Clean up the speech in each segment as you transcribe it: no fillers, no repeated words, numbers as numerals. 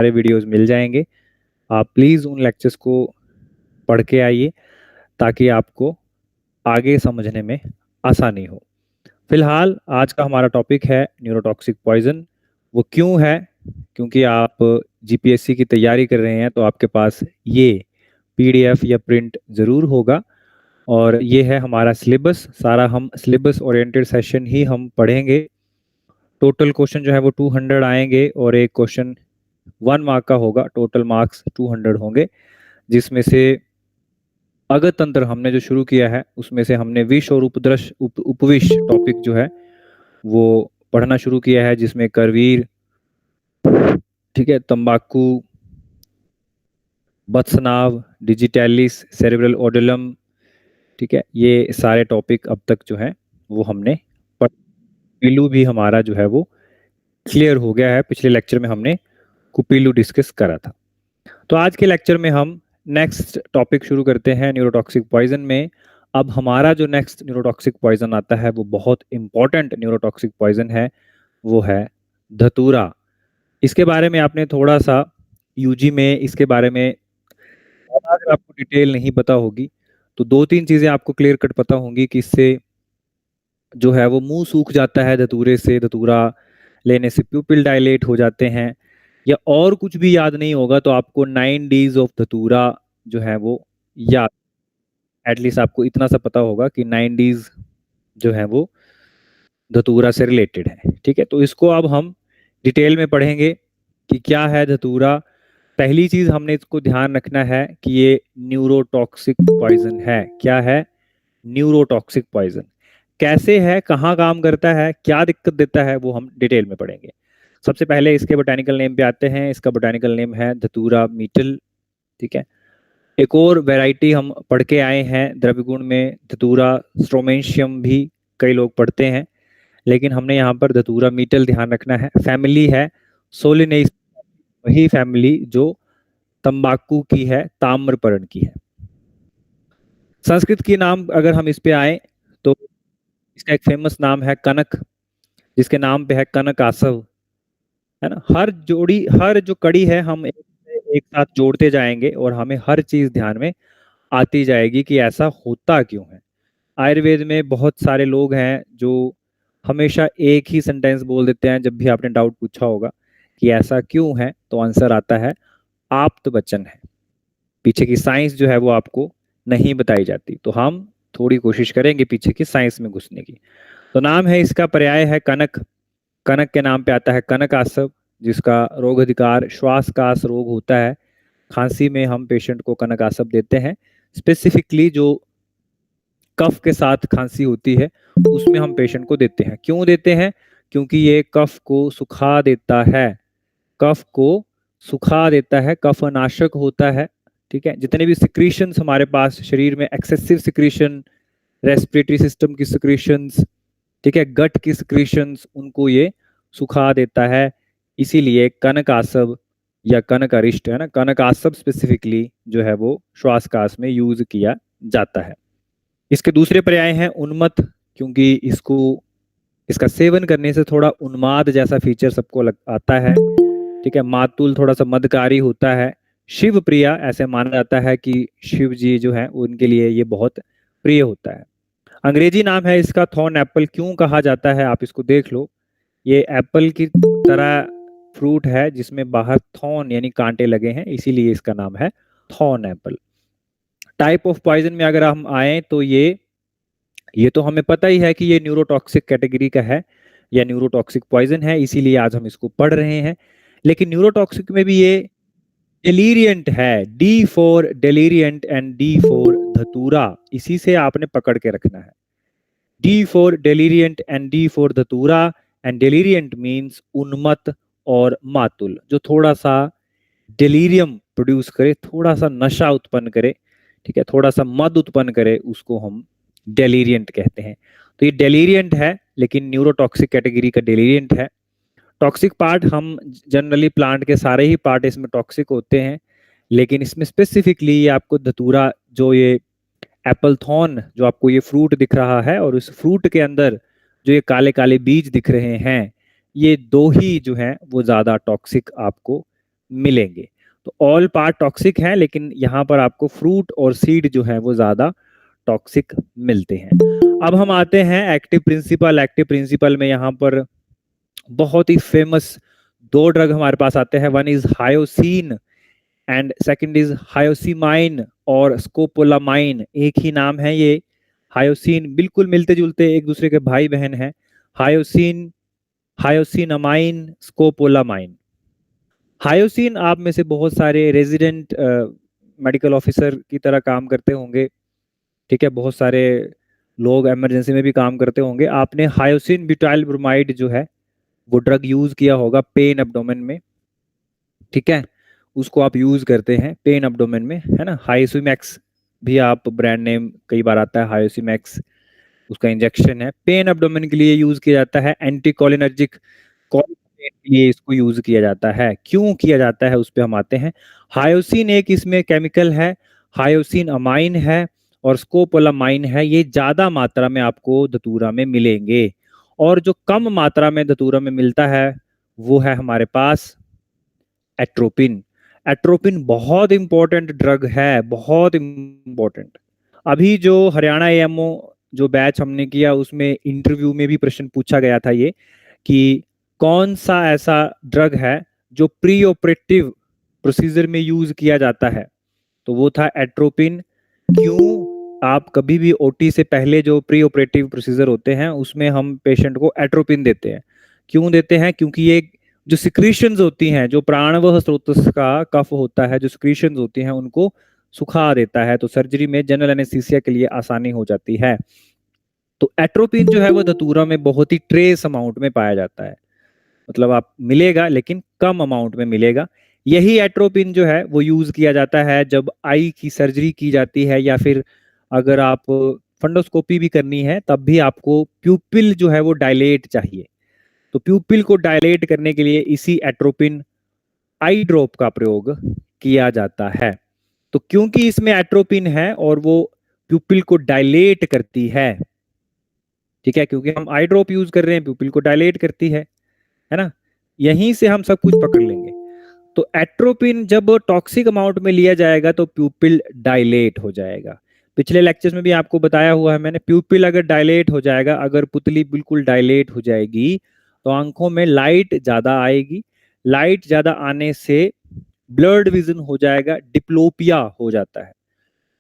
सारे वीडियोस मिल जाएंगे। आप प्लीज़ उन लेक्चर्स को पढ़ के आइए ताकि आपको आगे समझने में आसानी हो। फिलहाल आज का हमारा टॉपिक है न्यूरोटॉक्सिक पॉइजन। वो क्यों है? क्योंकि आप जीपीएससी की तैयारी कर रहे हैं तो आपके पास ये पीडीएफ या प्रिंट ज़रूर होगा। और ये है हमारा सिलेबस, सारा हम सिलेबस ओरिएंटेड सेशन ही हम पढ़ेंगे। टोटल क्वेश्चन जो है वो 200 आएंगे और एक क्वेश्चन 1 मार्क का होगा। टोटल मार्क्स 200 होंगे, जिसमें से अगत तंत्र हमने जो शुरू किया है उसमें से हमने विष और उपविष टॉपिक जो है वो पढ़ना शुरू किया है, जिसमें करवीर, ठीक है, तंबाकू, बत्सनाव, डिजिटैलिस, सेरेब्रल ओडुलम, ठीक है, ये सारे टॉपिक अब तक जो है वो हमने पढ़। कुपीलू भी हमारा जो है वो क्लियर हो गया है। पिछले लेक्चर में हमने कुपीलू डिस्कस करा था। तो आज के लेक्चर में हम नेक्स्ट टॉपिक शुरू करते हैं न्यूरोटॉक्सिक पॉइजन में। अब हमारा जो नेक्स्ट न्यूरोटॉक्सिक पॉइजन आता है वो बहुत इंपॉर्टेंट न्यूरोटॉक्सिक पॉइजन है, वो है धतूरा। इसके बारे में आपने थोड़ा सा यूजी में इसके बारे में अगर आपको डिटेल नहीं पता होगी तो 2-3 चीजें आपको क्लियर कट पता होंगी कि इससे जो है वो मुंह सूख जाता है धतूरे से, धतूरा लेने से प्यूपिल डायलेट हो जाते हैं, या और कुछ भी याद नहीं होगा तो आपको 9 डेज ऑफ धतूरा जो है वो याद, एटलीस्ट आपको इतना सा पता होगा कि 9 डेज जो है वो धतूरा से रिलेटेड है। ठीक है, तो इसको अब हम डिटेल में पढ़ेंगे कि क्या है धतूरा। पहली चीज हमने इसको ध्यान रखना है कि ये न्यूरोटॉक्सिक पॉइजन है। क्या है? Neurotoxic poison. कैसे है, कहाँ काम करता है, क्या दिक्कत देता है, वो हम डिटेल में पढ़ेंगे। सबसे पहले इसके बोटानिकल नेम पे आते हैं। इसका बोटानिकल नेम है धतूरा मीटल। ठीक है, एक और वैरायटी हम पढ़ के आए हैं द्रव्यगुण में, धतूरा स्ट्रोमेंशियम भी कई लोग पढ़ते हैं, लेकिन हमने यहाँ पर धतूरा मीटल ध्यान रखना है। फैमिली है सोलिनेसी, वही फैमिली जो तंबाकू की है, ताम्रपर्ण की है। संस्कृत की नाम अगर हम इस पे आए तो इसका एक फेमस नाम है कनक, जिसके नाम पे है कनक आसव, है ना। हर जोड़ी, हर जो कड़ी है हम एक साथ जोड़ते जाएंगे और हमें हर चीज ध्यान में आती जाएगी कि ऐसा होता क्यों है। आयुर्वेद में बहुत सारे लोग हैं जो हमेशा एक ही सेंटेंस बोल देते हैं जब भी आपने डाउट पूछा होगा कि ऐसा क्यों है, तो आंसर आता है आप्त वचन है। पीछे की साइंस जो है वो आपको नहीं बताई जाती, तो हम थोड़ी कोशिश करेंगे पीछे की साइंस में घुसने की। तो नाम है इसका, पर्याय है कनक। कनक के नाम पे आता है कनक आसव, जिसका रोग अधिकार श्वासकास रोग होता है। खांसी में हम पेशेंट को कनक आसव देते हैं। स्पेसिफिकली जो कफ के साथ खांसी होती है उसमें हम पेशेंट को देते हैं। क्यों देते हैं? क्योंकि ये कफ को सुखा देता है, कफ को सुखा देता है, कफनाशक होता है। ठीक है, जितने भी सिक्रीशंस हमारे पास शरीर में, एक्सेसिव सिक्रीशन, रेस्पिरेटरी सिस्टम की सिक्रीशंस, ठीक है, गट की सिक्रीशंस, उनको ये सुखा देता है। इसीलिए कनक आसव या कनक अरिष्ट, है ना, कनक आसव स्पेसिफिकली जो है वो श्वासकास में यूज किया जाता है। इसके दूसरे पर्याय हैं उन्मत्त, क्योंकि इसका सेवन करने से थोड़ा उन्माद जैसा फीचर सबको आता है। ठीक है, मातुल थोड़ा सा मदकारी होता है। शिव प्रिया, ऐसे माना जाता है कि शिव जी जो है उनके लिए ये बहुत प्रिय होता है। अंग्रेजी नाम है इसका थॉर्न एप्पल। क्यों कहा जाता है आप इसको देख लो, ये एप्पल की तरह फ्रूट है जिसमें बाहर थॉर्न यानी कांटे लगे हैं, इसीलिए इसका नाम है thorn apple. Type of poison में अगर हम आए तो ये तो हमें पता ही है कि ये न्यूरोटॉक्सिक कैटेगरी का है या न्यूरोटॉक्सिक पॉइजन है, इसीलिए आज हम इसको पढ़ रहे हैं। लेकिन न्यूरोटॉक्सिक में भी ये डेलीरियंट है, D for deliriant and D for dhatura, इसी से आपने पकड़ के रखना है। D for deliriant and D for dhatura, and deliriant means उन्मत्त और मातुल, जो थोड़ा सा डेलीरियम प्रोड्यूस करे, थोड़ा सा नशा उत्पन्न करे, ठीक है, थोड़ा सा मद उत्पन्न करे, उसको हम डेलीरियंट कहते हैं। तो ये डेलीरियंट है, लेकिन न्यूरोटॉक्सिक कैटेगरी का डेलीरियंट है। टॉक्सिक पार्ट, हम जनरली प्लांट के सारे ही पार्ट इसमें टॉक्सिक होते हैं, लेकिन इसमें स्पेसिफिकली ये आपको धतूरा, जो ये एप्पल थॉर्न जो आपको ये फ्रूट दिख रहा है और उस फ्रूट के अंदर जो ये काले काले बीज दिख रहे हैं, ये दो ही जो हैं वो ज्यादा टॉक्सिक आपको मिलेंगे। तो ऑल पार्ट टॉक्सिक है, लेकिन यहाँ पर आपको फ्रूट और सीड जो है वो ज्यादा टॉक्सिक मिलते हैं। अब हम आते हैं एक्टिव प्रिंसिपल। एक्टिव प्रिंसिपल में यहाँ पर बहुत ही फेमस दो ड्रग हमारे पास आते हैं। One is hyoscine and second is hyoscyamine और स्कोपोलामाइन। एक ही नाम है ये। हायोसिन बिल्कुल मिलते जुलते एक दूसरे के भाई बहन हैं। Hyoscine, हायोसिनामाइन, scopolamine. हायोसिन आप में से बहुत सारे रेजिडेंट मेडिकल ऑफिसर की तरह काम करते होंगे, ठीक है। बहुत सारे लोग इमरजेंसी में भी काम करते होंगे। आपने हायोसिन ब्यूटाइल ब्रोमाइड जो है वो ड्रग यूज किया होगा पेन एब्डोमेन में, ठीक है। उसको आप यूज करते हैं पेन एब्डोमेन में, है ना। हायोसिमैक्स भी आप ब्रांड नेम कई बार आता है, हायोसिमैक्स उसका इंजेक्शन है। पेन एब्डोमेन के लिए यूज किया जाता है। एंटीकोलिनर्जिक के लिए इसको यूज किया जाता है। क्यों किया जाता है उस पे हम आते हैं। हायोसिन एक इसमें केमिकल है, हायोसिन अमाइन है और स्कोपोलामाइन है। ये ज्यादा मात्रा में आपको धतूरा में मिलेंगे। और जो कम मात्रा में धतूरा में मिलता है वो है हमारे पास एट्रोपिन। एट्रोपिन बहुत इंपॉर्टेंट ड्रग है, बहुत इंपॉर्टेंट। अभी जो हरियाणा एएमओ जो बैच हमने किया उसमें इंटरव्यू में भी प्रश्न पूछा गया था ये, कि कौन सा ऐसा ड्रग है जो प्री ऑपरेटिव प्रोसीजर में यूज किया जाता है, तो वो था एट्रोपिन। क्यों? आप कभी भी ओटी से पहले जो प्री ऑपरेटिव प्रोसीजर होते हैं उसमें हम पेशेंट को एट्रोपिन देते हैं। क्यों देते हैं? क्योंकि ये जो सिक्रीशंस होती हैं, जो प्राणवह स्रोत का कफ होता है, जो सिक्रीशंस होती हैं उनको सुखा देता है, तो सर्जरी में जनरल एनेस्थीसिया के लिए आसानी हो जाती है। तो एट्रोपिन जो है वो धतूरा में बहुत ही ट्रेस अमाउंट में पाया जाता है, मतलब आप मिलेगा लेकिन कम अमाउंट में मिलेगा। यही एट्रोपिन जो है वो यूज किया जाता है जब आई की सर्जरी की जाती है, या फिर अगर आप फंडोस्कोपी भी करनी है तब भी आपको प्यूपिल जो है वो डायलेट चाहिए। तो प्यूपिल को डायलेट करने के लिए इसी एट्रोपिन आई ड्रॉप का प्रयोग किया जाता है। तो क्योंकि इसमें एट्रोपिन है और वो प्यूपिल को डायलेट करती है, ठीक है, क्योंकि हम आई ड्रॉप यूज कर रहे हैं, प्यूपिल को डायलेट करती है ना। यहीं से हम सब कुछ पकड़ लेंगे। तो एट्रोपिन जब टॉक्सिक अमाउंट में लिया जाएगा तो प्यूपिल डायलेट हो जाएगा। पिछले लेक्चर्स में भी आपको बताया हुआ है मैंने, प्यूपिल अगर डायलेट हो जाएगा, अगर पुतली बिल्कुल डायलेट हो जाएगी तो आंखों में लाइट ज्यादा आएगी। लाइट ज्यादा आने से ब्लर्ड विजन हो जाएगा, डिप्लोपिया हो जाता है।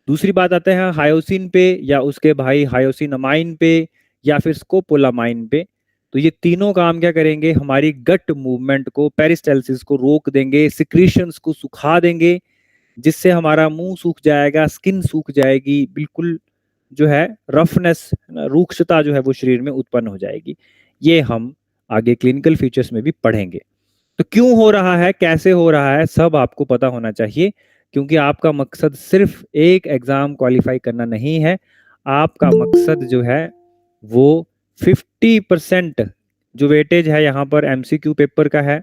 दूसरी बात आते हैं हायोसिन पे या उसके भाई हायोसिनामाइन पे या फिर स्कोपोलामाइन पे। तो ये तीनों काम क्या करेंगे? हमारी गट मूवमेंट को, पेरिस्टाल्सिस को रोक देंगे, सिक्रीशंस को सुखा देंगे, जिससे हमारा मुंह सूख जाएगा, स्किन सूख जाएगी, बिल्कुल जो है रफनेस, रूक्षता जो है वो शरीर में उत्पन्न हो जाएगी। ये हम आगे क्लिनिकल फीचर्स में भी पढ़ेंगे। तो क्यों हो रहा है, कैसे हो रहा है, सब आपको पता होना चाहिए, क्योंकि आपका मकसद सिर्फ एक एग्जाम क्वालिफाई करना नहीं है। आपका मकसद जो है वो 50% जो वेटेज है यहाँ पर एमसीक्यू पेपर का है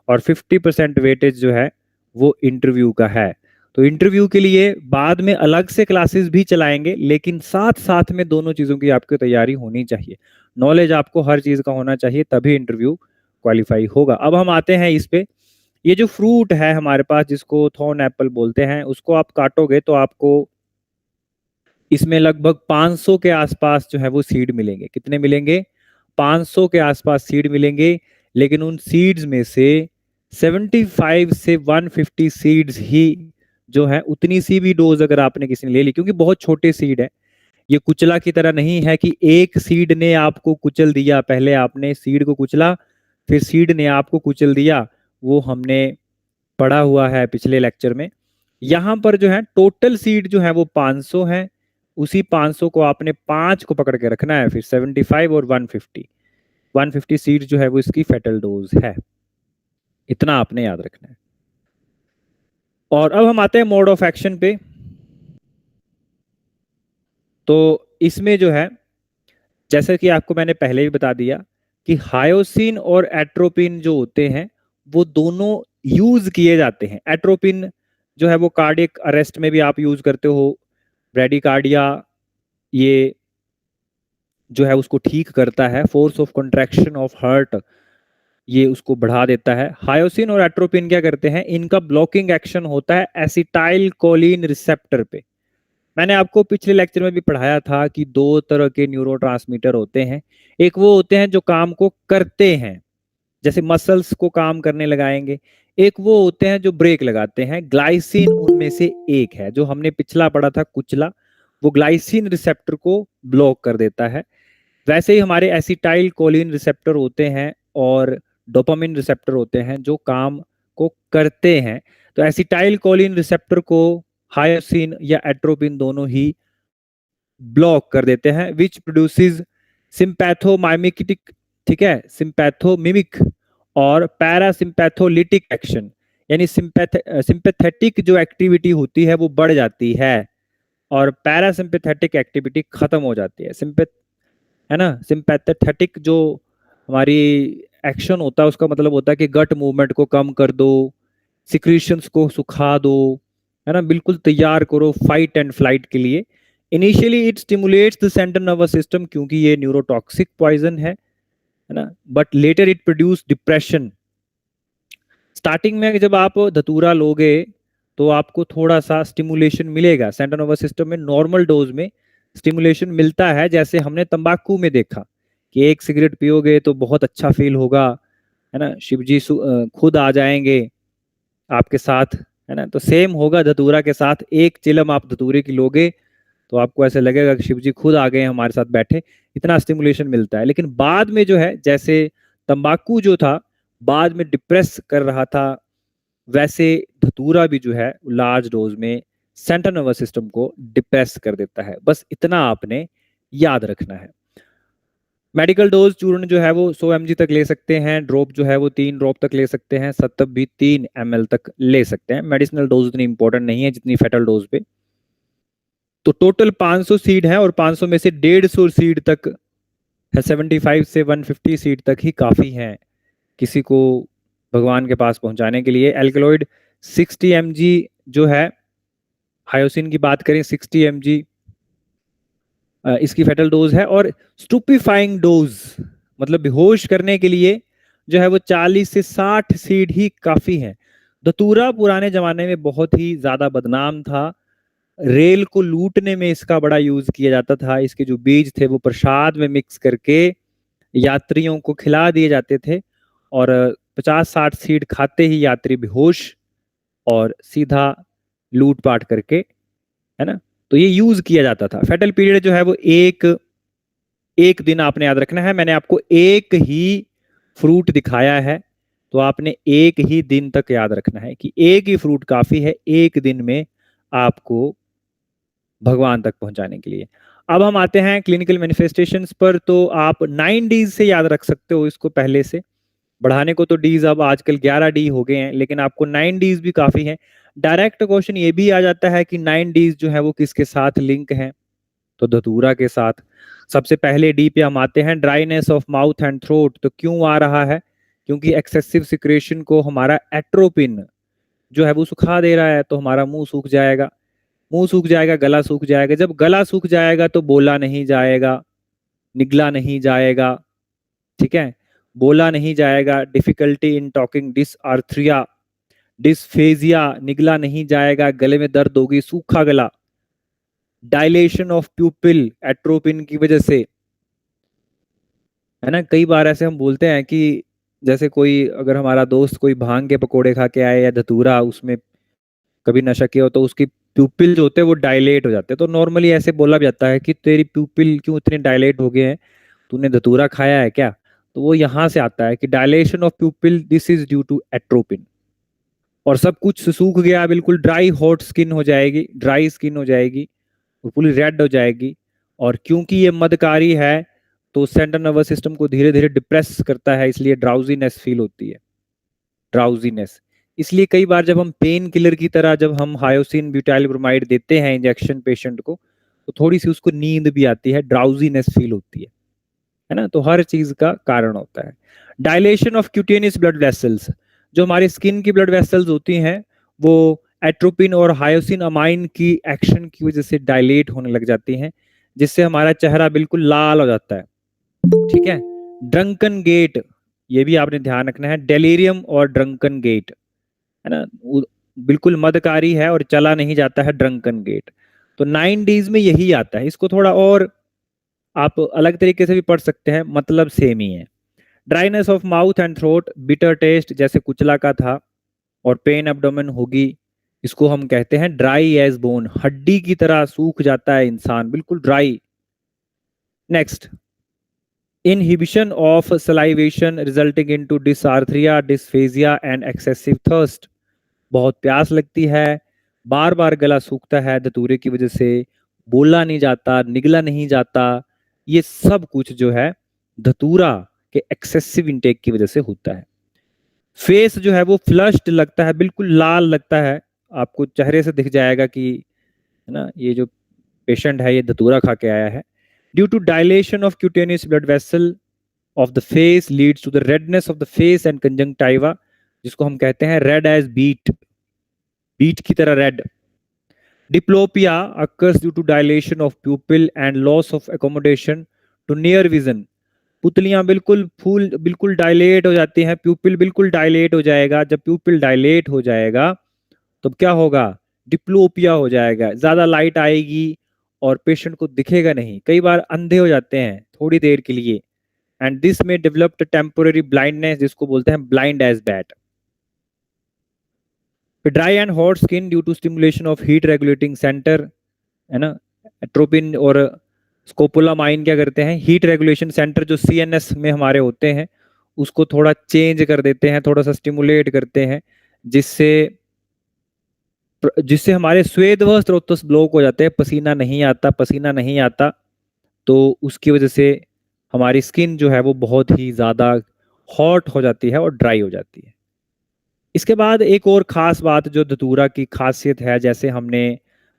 और 50% वेटेज जो है वो इंटरव्यू का है। तो इंटरव्यू के लिए बाद में अलग से क्लासेस भी चलाएंगे, लेकिन साथ साथ में दोनों चीजों की आपकी तैयारी होनी चाहिए। नॉलेज आपको हर चीज का होना चाहिए, तभी इंटरव्यू क्वालिफाई होगा। अब हम आते हैं इस पे। ये जो फ्रूट है हमारे पास जिसको थॉर्न एप्पल बोलते हैं, उसको आप काटोगे तो आपको इसमें लगभग 500 के आसपास जो है वो सीड मिलेंगे। कितने मिलेंगे? 500 के आसपास सीड मिलेंगे। लेकिन उन सीड्स में से 75 से 150 सीड्स ही जो है, उतनी सी भी डोज अगर आपने किसी ने ले ली, क्योंकि बहुत छोटे सीड है, ये कुचला की तरह नहीं है कि एक सीड ने आपको कुचल दिया, पहले आपने सीड को कुचला फिर सीड ने आपको कुचल दिया। वो हमने पढ़ा हुआ है पिछले लेक्चर में। यहाँ पर जो है टोटल सीड जो है वो 500 है। उसी 500 को आपने 5 को पकड़ के रखना है, फिर 75 और 150 सीड जो है वो इसकी फेटल डोज है। इतना आपने याद रखना है। और अब हम आते हैं मोड ऑफ एक्शन पे। तो इसमें जो है, जैसे कि आपको मैंने पहले भी बता दिया कि हायोसिन और एट्रोपिन जो होते हैं वो दोनों यूज किए जाते हैं। एट्रोपिन जो है वो कार्डियक अरेस्ट में भी आप यूज करते हो, ब्रेडिकार्डिया ये जो है उसको ठीक करता है, force of contraction of heart ये उसको बढ़ा देता है। हायोसिन और एट्रोपिन क्या करते हैं, इनका ब्लॉकिंग एक्शन होता है एसिटाइल कोलिन रिसेप्टर पे। मैंने आपको पिछले लेक्चर में भी पढ़ाया था कि दो तरह के न्यूरोट्रांसमीटर होते हैं। एक वो होते हैं जो काम को करते हैं, जैसे मसल्स को काम करने लगाएंगे। एक वो होते हैं जो ब्रेक लगाते हैं, ग्लाइसिन उनमें से एक है। जो हमने पिछला पढ़ा था कुचला, वो ग्लाइसिन रिसेप्टर को ब्लॉक कर देता है। वैसे ही हमारे एसिटाइल कोलिन रिसेप्टर होते हैं और डोपामिन रिसेप्टर होते हैं जो काम को करते हैं। तो एसिटाइल कोलिन रिसेप्टर को हायोसिन या एट्रोपिन दोनों ही ब्लॉक कर देते हैं, विच प्रोड्यूसेस सिंपैथोमाइमेटिक, ठीक है, सिंपैथोमिमिक और पैरासिम्पैथोलिटिक एक्शन। यानी सिंपैथेटिक जो एक्टिविटी होती है वो बढ़ जाती है और पैरासिम्पैथेटिक एक्टिविटी खत्म हो जाती है। है ना, सिंपैथेटिक जो हमारी एक्शन होता है उसका मतलब होता है कि गट मूवमेंट को कम कर दो, सिक्रीशंस को सुखा दो, है ना, बिल्कुल तैयार करो फाइट एंड फ्लाइट के लिए। Initially it stimulates the central nervous system क्योंकि ये न्यूरोटॉक्सिक पॉइजन है ना, but later it produce depression. Starting में जब आप धतूरा लोगे तो आपको थोड़ा सा स्टिमुलेशन मिलेगा सेंट्रल नर्वस सिस्टम में, नॉर्मल डोज में स्टिमुलेशन मिलता है, जैसे हमने तंबाकू में देखा कि एक सिगरेट पियोगे तो बहुत अच्छा फील होगा, है ना, शिव जी खुद आ जाएंगे आपके साथ, है ना। तो सेम होगा धतूरा के साथ, एक चिलम आप धतूरे की लोगे तो आपको ऐसे लगेगा कि शिव जी खुद आ गए हमारे साथ बैठे, इतना स्टिमुलेशन मिलता है। लेकिन बाद में जो है, जैसे तंबाकू जो था बाद में डिप्रेस कर रहा था, वैसे धतूरा भी जो है लार्ज डोज में सेंट्रल नर्वस सिस्टम को डिप्रेस कर देता है। बस इतना आपने याद रखना है। मेडिकल डोज चूर्ण जो है वो 100 mg तक ले सकते हैं, ड्रॉप जो है वो 3 ड्रॉप तक ले सकते हैं, सत्तब भी 3 ml तक ले सकते हैं। मेडिसिनल डोज इतनी इंपॉर्टेंट नहीं है जितनी फेटल डोज पे। तो टोटल 500 सीड है और 500 में से 150 सीड तक है, 75 से 150 सीड तक ही काफी है किसी को भगवान के पास पहुंचाने के लिए। एल्कलॉइड 60 mg जो है, हायोसिन की बात करें 60 mg इसकी फेटल डोज है। और स्टूपिफाइंग डोज मतलब बेहोश करने के लिए जो है वो 40 से 60 सीड ही काफी है। धतूरा पुराने जमाने में बहुत ही ज्यादा बदनाम था, रेल को लूटने में इसका बड़ा यूज किया जाता था। इसके जो बीज थे वो प्रसाद में मिक्स करके यात्रियों को खिला दिए जाते थे और 50-60 सीड खाते ही यात्री बेहोश और सीधा लूटपाट करके, है ना। तो ये यूज किया जाता था। फेटल पीरियड जो है वो एक दिन आपने याद रखना है। मैंने आपको एक ही फ्रूट दिखाया है तो आपने एक ही दिन तक याद रखना है कि एक ही फ्रूट काफी है एक दिन में आपको भगवान तक पहुंचाने के लिए। अब हम आते हैं क्लिनिकल मैनिफेस्टेशंस पर। तो आप 9 डीज से याद रख सकते हो इसको, पहले से बढ़ाने को तो डीज अब आजकल 11 डी हो गए हैं, लेकिन आपको 9 डीज भी काफी है। डायरेक्ट क्वेश्चन ये भी आ जाता है कि 9 डीज जो है वो किसके साथ लिंक है, तो धतूरा के साथ। सबसे पहले डी पे हम आते हैं, dryness of mouth and throat. तो क्यों आ रहा है, क्योंकि एक्सेसिव सिक्रेशन को हमारा एट्रोपिन जो है वो सुखा दे रहा है, तो हमारा मुंह सूख जाएगा, मुंह सूख जाएगा, गला सूख जाएगा। जब गला सूख जाएगा तो बोला नहीं जाएगा, निगला नहीं जाएगा, ठीक है, बोला नहीं जाएगा, difficulty in talking, dysarthria, dysphagia, निगला नहीं जाएगा, गले में दर्द होगी, सूखा गला, डायलेशन ऑफ प्यूपिल एट्रोपिन की वजह से, है ना। कई बार ऐसे हम बोलते हैं कि जैसे कोई अगर हमारा दोस्त कोई भांग के पकोड़े खा के आए या धतूरा उसमें कभी नशा किया हो तो उसकी प्यूपिल जो होते हैं वो डायलेट हो जाते हैं। तो नॉर्मली ऐसे बोला भी जाता है कि तेरी प्यूपिल क्यों इतने डायलेट हो गए हैं, तूने धतूरा खाया है क्या। तो वो यहाँ से आता है कि dilation of pupil, this is due to atropine. और सब कुछ सूख गया, बिल्कुल ड्राई हॉट स्किन हो जाएगी, ड्राई स्किन हो जाएगी और पूरी रेड हो जाएगी। और क्योंकि ये मदकारी है तो सेंट्रल नर्वस सिस्टम को धीरे धीरे डिप्रेस करता है, इसलिए ड्राउजीनेस फील होती है, ड्राउजीनेस। इसलिए कई बार जब हम पेन किलर की तरह जब हम हायोसिन ब्यूटाइल ब्रोमाइड देते हैं इंजेक्शन पेशेंट को, तो थोड़ी सी उसको नींद भी आती है, ड्राउजीनेस फील होती है ना। तो हर चीज का कारण होता है। Dilation of cutaneous blood vessels, जो हमारी स्किन की ब्लड वेसल्स होती हैं वो एट्रोपिन और हायोसिन अमाइन की एक्शन की वजह से डायलेट होने लग जाती हैं, जिससे हमारा चेहरा बिल्कुल लाल हो जाता है, ठीक है। ड्रंकन गेट, ये भी आपने ध्यान रखना है। डेलीरियम और ड्रंकन गेट, है ना, बिल्कुल मदकारी है और चला नहीं जाता है, ड्रंकन गेट। तो 9Ds में यही आता है। इसको थोड़ा और आप अलग तरीके से भी पढ़ सकते हैं, मतलब सेम ही है। Dryness of mouth and throat, bitter taste जैसे कुचला का था, और पेन एब्डोमेन होगी, इसको हम कहते हैं ड्राई एज बोन, हड्डी की तरह सूख जाता है इंसान, बिल्कुल dry. Next, inhibition of salivation resulting into dysarthria, dysphagia and excessive thirst. बहुत प्यास लगती है, बार बार गला सूखता है धतूरे की वजह से, बोला नहीं जाता, निगला नहीं जाता, ये सब कुछ जो है धतूरा के एक्सेसिव इंटेक की वजह से होता है। फेस जो है वो फ्लश्ड लगता है, बिल्कुल लाल लगता है, आपको चेहरे से दिख जाएगा कि, है ना, ये जो पेशेंट है ये धतूरा खा के आया है। Due to dilation of cutaneous blood vessel of the face leads to the redness of the face and conjunctiva, जिसको हम कहते हैं रेड एज बीट, बीट की तरह red. Diplopia occurs due to dilation of pupil and loss of accommodation to near vision। पुतलियां बिल्कुल फूल बिल्कुल dilate हो जाती हैं, प्यूपिल बिल्कुल डायलेट हो जाएगा। जब प्यूपिल डायलेट हो जाएगा तो क्या होगा, डिप्लोपिया हो जाएगा, ज्यादा लाइट आएगी और पेशेंट को दिखेगा नहीं, कई बार अंधे हो जाते हैं थोड़ी देर के लिए। एंड दिस में डेवलप्ड टेम्पोररी ब्लाइंडनेस, जिसको बोलते हैं blind as bat. Dry and hot skin due to stimulation of heat regulating centre, है ना, एट्रोपिन और स्कोपोलामाइन क्या करते हैं, हीट रेगुलेशन सेंटर जो सीएनएस में हमारे होते हैं उसको थोड़ा चेंज कर देते हैं, थोड़ा सा स्टिमुलेट करते हैं, जिससे जिससे हमारे स्वेद व स्रोतस ब्लॉक हो जाते हैं, पसीना नहीं आता, पसीना नहीं आता, तो उसकी वजह से हमारी स्किन जो है वो बहुत ही ज़्यादा हॉट हो जाती है और ड्राई हो जाती है। इसके बाद एक और ख़ास बात जो धतूरा की खासियत है, जैसे हमने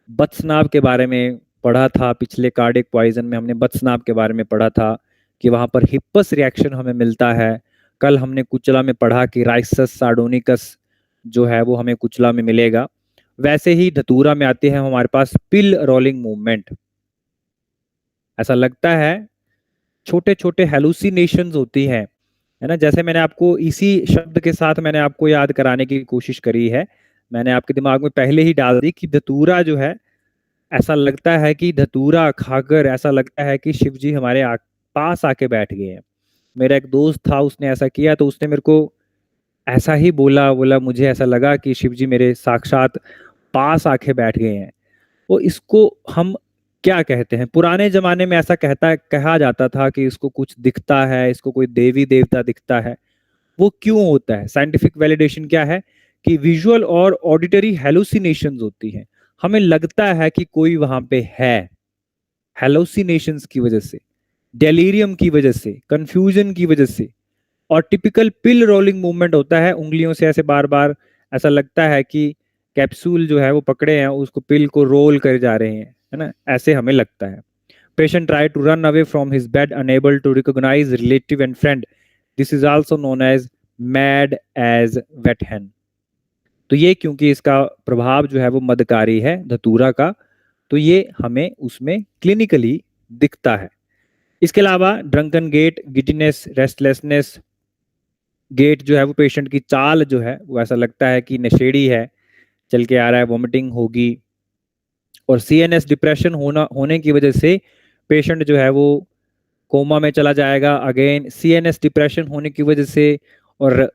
बथनाव के बारे में पढ़ा था, पिछले कार्डिक पॉइजन में हमने बथनाव के बारे में पढ़ा था कि वहाँ पर हिप्पस रिएक्शन हमें मिलता है। कल हमने कुचला में पढ़ा कि राइसस सार्डोनिकस जो है वो हमें कुचला में मिलेगा। वैसे ही धतूरा में आते हैं हमारे पास पिल रोलिंग मूवमेंट। ऐसा लगता है छोटे छोटे हेलुसिनेशंस होती हैं, है ना, जैसे मैंने आपको इसी शब्द के साथ मैंने आपको याद कराने की कोशिश करी है, मैंने आपके दिमाग में पहले ही डाल दी कि धतूरा जो है, ऐसा लगता है कि धतूरा खाकर ऐसा लगता है कि शिव जी हमारे पास आके बैठ गए हैं। मेरा एक दोस्त था, उसने ऐसा किया तो उसने मेरे को ऐसा ही बोला बोला मुझे ऐसा लगा कि शिव जी मेरे साक्षात पास आके बैठ गए हैं। वो इसको हम क्या कहते हैं, पुराने जमाने में ऐसा कहा जाता था कि इसको कुछ दिखता है, इसको कोई देवी देवता दिखता है। वो क्यों होता है, साइंटिफिक वैलिडेशन क्या है कि विजुअल और ऑडिटरी हेलुसिनेशंस होती हैं, हमें लगता है कि कोई वहां पे है, हेलुसिनेशंस की वजह से, डेलीरियम की वजह से, कंफ्यूजन की वजह से। और टिपिकल पिल रोलिंग मूवमेंट होता है, उंगलियों से ऐसे बार बार ऐसा लगता है कि कैप्सूल जो है वो पकड़े हैं, उसको पिल को रोल कर जा रहे हैं, है ना, ऐसे हमें लगता है। Patient try to run away from his bed unable to recognise relative and friend, this is also known as mad as wet hen. तो ये क्योंकि इसका प्रभाव जो है वो मदकारी है धतूरा का, तो ये हमें उसमें क्लिनिकली दिखता है। इसके अलावा ड्रंकन गेट, गिडिनेस, रेस्टलेसनेस, गेट जो है वो पेशेंट की चाल जो है वो ऐसा लगता है कि नशेड़ी है, चल के आ रहा है, वॉमिटिंग होगी। और सीएनएस डिप्रेशन होने की वजह से पेशेंट जो है वो कोमा में चला जाएगा, अगेन सीएनएस डिप्रेशन होने की वजह से। और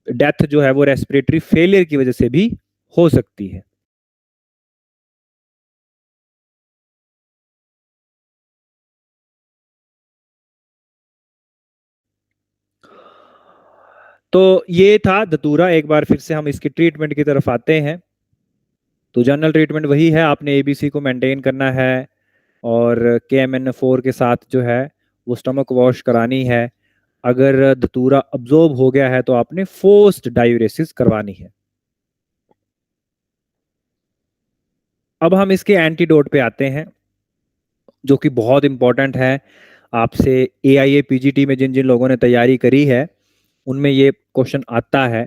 डेथ जो है वो रेस्पिरेटरी फेलियर की वजह से भी हो सकती है। तो ये था धतूरा। एक बार फिर से हम इसकी ट्रीटमेंट की तरफ आते हैं। तो जनरल ट्रीटमेंट वही है, आपने एबीसी को मेंटेन करना है और KMN4 के साथ जो है वो स्टमक वॉश करानी है। अगर धतूरा अब्जॉर्ब हो गया है तो आपने फोर्स्ड डायूरेसिस करवानी है। अब हम इसके एंटीडोट पे आते हैं, जो कि बहुत इंपॉर्टेंट है। आपसे AIA PGT में जिन जिन लोगों ने तैयारी करी है उनमें ये क्वेश्चन आता है।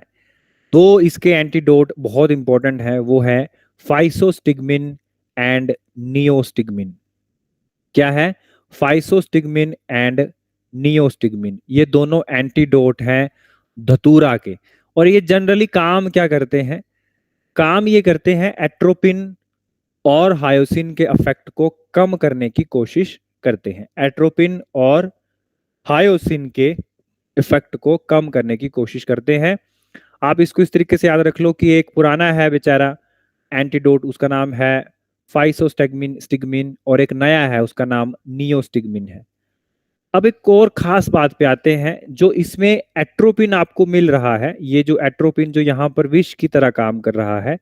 दो इसके एंटीडोट बहुत इंपॉर्टेंट है, वो है फाइसोस्टिग्मिन एंड नियोस्टिग्मिन। क्या है, फाइसोस्टिग्मिन एंड नियोस्टिग्मिन, ये दोनों एंटीडोट हैं धतूरा के। और ये जनरली काम क्या करते हैं? काम ये करते हैं एट्रोपिन और हायोसिन के इफेक्ट को कम करने की कोशिश करते हैं। एट्रोपिन और हायोसिन के इफेक्ट को कम करने की कोशिश करते हैं। आप इसको इस तरीके से याद रख लो कि एक पुराना है बेचारा एंटीडोट, उसका नाम है फाइसोस्टेगमिन स्टिग्मिन, और एक नया है उसका नाम नियोस्टिग्मिन है। अब एक और खास बात पे आते हैं, जो इसमें एट्रोपिन आपको मिल रहा है, ये जो एट्रोपिन जो यहाँ पर विष की तरह काम कर रहा है,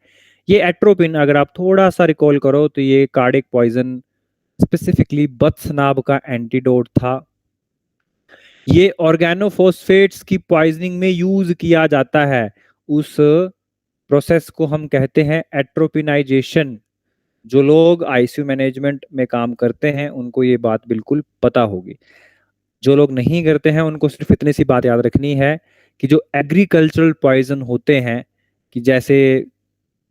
ये एट्रोपिन अगर आप थोड़ा सा रिकॉल करो तो ये कार्डिक पॉइजन स्पेसिफिकली बत्स नाभ का एंटीडोट था। ये ऑर्गेनोफॉस्फेट्स की पॉइजनिंग में यूज किया जाता है। उस प्रोसेस को हम कहते हैं एट्रोपिनाइजेशन। जो लोग आईसीयू मैनेजमेंट में काम करते हैं उनको ये बात बिल्कुल पता होगी। जो लोग नहीं करते हैं उनको सिर्फ इतनी सी बात याद रखनी है कि जो एग्रीकल्चरल पॉइजन होते हैं, कि जैसे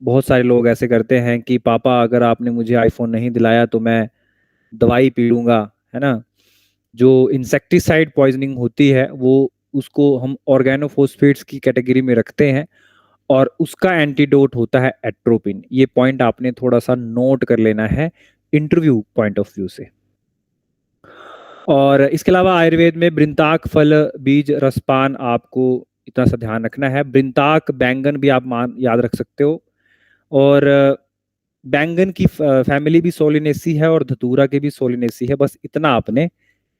बहुत सारे लोग ऐसे करते हैं कि पापा अगर आपने मुझे आईफोन नहीं दिलाया तो मैं दवाई पी लूंगा, है ना। जो इंसेक्टिसाइड पॉइजनिंग होती है वो उसको हम ऑर्गेनोफॉस्फेट्स की कैटेगरी में रखते हैं, और उसका एंटीडोट होता है एट्रोपिन। ये पॉइंट आपने थोड़ा सा नोट कर लेना है इंटरव्यू पॉइंट ऑफ व्यू से। और इसके अलावा आयुर्वेद में बृंताक फल बीज रसपान आपको इतना सा ध्यान रखना है। बृंताक बैंगन भी आप याद रख सकते हो, और बैंगन की फैमिली भी सोलिनेसी है और धतूरा की भी सोलिनेसी है, बस इतना आपने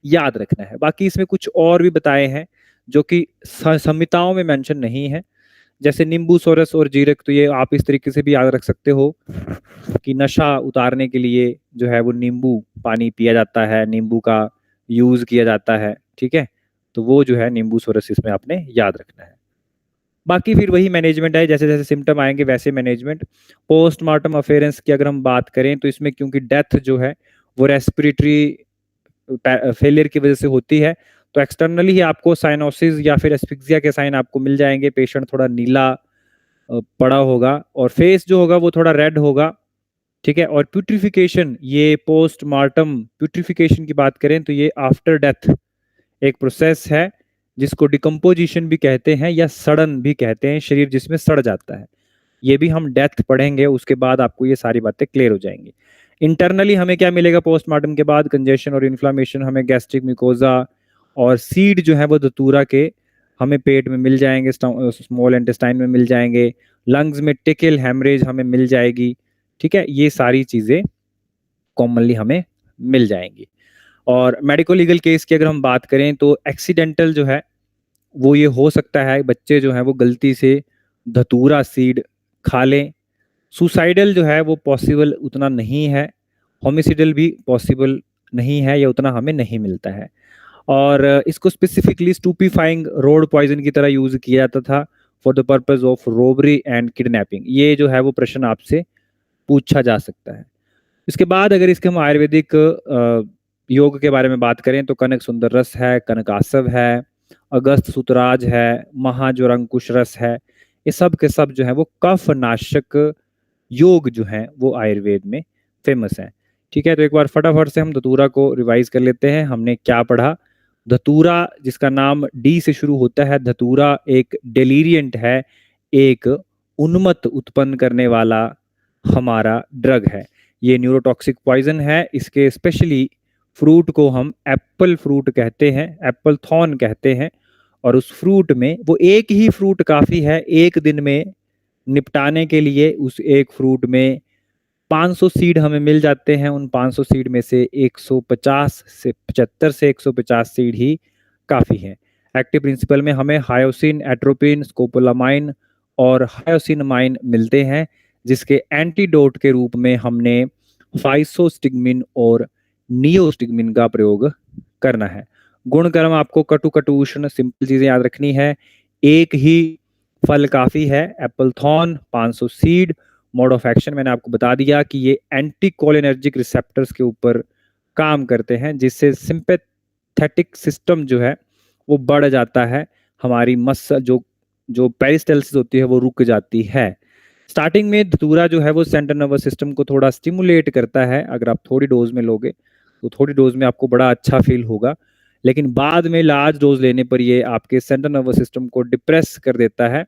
याद रखना है। बाकी इसमें कुछ और भी बताए हैं जो कि संहिताओं में मेंशन नहीं है, जैसे नींबू सोरस और जीरक, तो ये आप इस तरीके से भी याद रख सकते हो कि नशा उतारने के लिए जो है वो नींबू पानी पिया जाता है, नींबू का यूज किया जाता है, ठीक है। तो वो जो है नींबू सोरस इसमें आपने याद रखना है। बाकी फिर वही मैनेजमेंट है, जैसे जैसे सिम्टम आएंगे वैसे मैनेजमेंट। पोस्टमार्टम अफेयरेंस की अगर हम बात करें तो इसमें क्योंकि डेथ जो है वो रेस्पिरेटरी फेलियर की वजह से होती है, तो एक्सटर्नली ही आपको साइनोसिस या फिर एस्फिक्सिया के साइन आपको मिल जाएंगे। पेशेंट थोड़ा नीला पड़ा होगा और फेस जो होगा वो थोड़ा रेड होगा, ठीक है। और प्यूट्रिफिकेशन, ये पोस्टमार्टम प्यूट्रिफिकेशन की बात करें तो ये आफ्टर डेथ एक प्रोसेस है जिसको डिकम्पोजिशन भी कहते हैं या सड़न भी कहते हैं, शरीर जिसमें सड़ जाता है। ये भी हम डेथ पढ़ेंगे, उसके बाद आपको ये सारी बातें क्लियर हो जाएंगी। इंटरनली हमें क्या मिलेगा पोस्टमार्टम के बाद? कंजेशन और इन्फ्लामेशन हमें गैस्ट्रिक मिकोजा और सीड जो है वो धतूरा के हमें पेट में मिल जाएंगे, स्मॉल इंटेस्टाइन में मिल जाएंगे, लंग्स में टिकल हेमरेज हमें मिल जाएगी, ठीक है। ये सारी चीजें कॉमनली हमें मिल जाएंगी। और मेडिको लीगल केस की अगर हम बात करें तो एक्सीडेंटल जो है वो ये हो सकता है बच्चे जो है वो गलती से धतूरा सीड खा लें। सुसाइडल जो है वो पॉसिबल उतना नहीं है, होमिसिडल भी पॉसिबल नहीं है या उतना हमें नहीं मिलता है। और इसको स्पेसिफिकली स्टूपीफाइंग रोड पॉइजन की तरह यूज किया जाता था for the purpose of robbery and kidnapping. ये जो है वो प्रश्न आपसे पूछा जा सकता है। इसके बाद अगर इसके हम आयुर्वेदिक योग के बारे में बात करें तो कनक सुंदर रस है, कनकासव है, अगस्त सुतराज है, महाज्वर अंकुश रस है, ये सब के सब जो है वो कफ नाशक योग जो है वो आयुर्वेद में फेमस है, ठीक है। तो एक बार फटाफट से हम धतूरा को रिवाइज कर लेते हैं। हमने क्या पढ़ा? धतूरा जिसका नाम डी से शुरू होता है, धतूरा एक डेलीरियंट है, एक उन्मत्त उत्पन्न करने वाला हमारा ड्रग है। ये न्यूरोटॉक्सिक पॉइजन है। इसके स्पेशली फ्रूट को हम एप्पल फ्रूट कहते हैं, एप्पल थॉर्न कहते हैं। और उस फ्रूट में वो एक ही फ्रूट काफी है एक दिन में निपटाने के लिए। उस एक फ्रूट में 500 सीड हमें मिल जाते हैं। उन 500 सीड में से 150 से 75 से 150 सीड ही काफी है। एक्टिव प्रिंसिपल में हमें हायोसिन, एट्रोपिन, स्कोपोलामाइन और हायोसिनमाइन मिलते हैं, जिसके एंटीडोट के रूप में हमने फाइसोस्टिग्मिन और नियोस्टिग्मिन का प्रयोग करना है। गुण कर्म आपको कटु कटु उष्ण सिंपल चीजें याद रखनी है। एक ही फल काफी है, Apple thorn, 500 seed. Mode of action मैंने आपको बता दिया कि ये एंटी कोलिनर्जिक रिसेप्टर्स के ऊपर काम करते हैं, जिससे सिंपैथेटिक सिस्टम जो है वो बढ़ जाता है। हमारी मसल जो पेरिस्टाल्सिस होती है वो रुक जाती है। स्टार्टिंग में धतूरा जो है वो सेंट्रल नर्वस सिस्टम को थोड़ा स्टिमुलेट करता है। अगर आप थोड़ी डोज में लोगे तो थोड़ी डोज में आपको बड़ा अच्छा फील होगा, लेकिन बाद में लार्ज डोज लेने पर ये आपके सेंट्रल नर्वस सिस्टम को डिप्रेस कर देता है,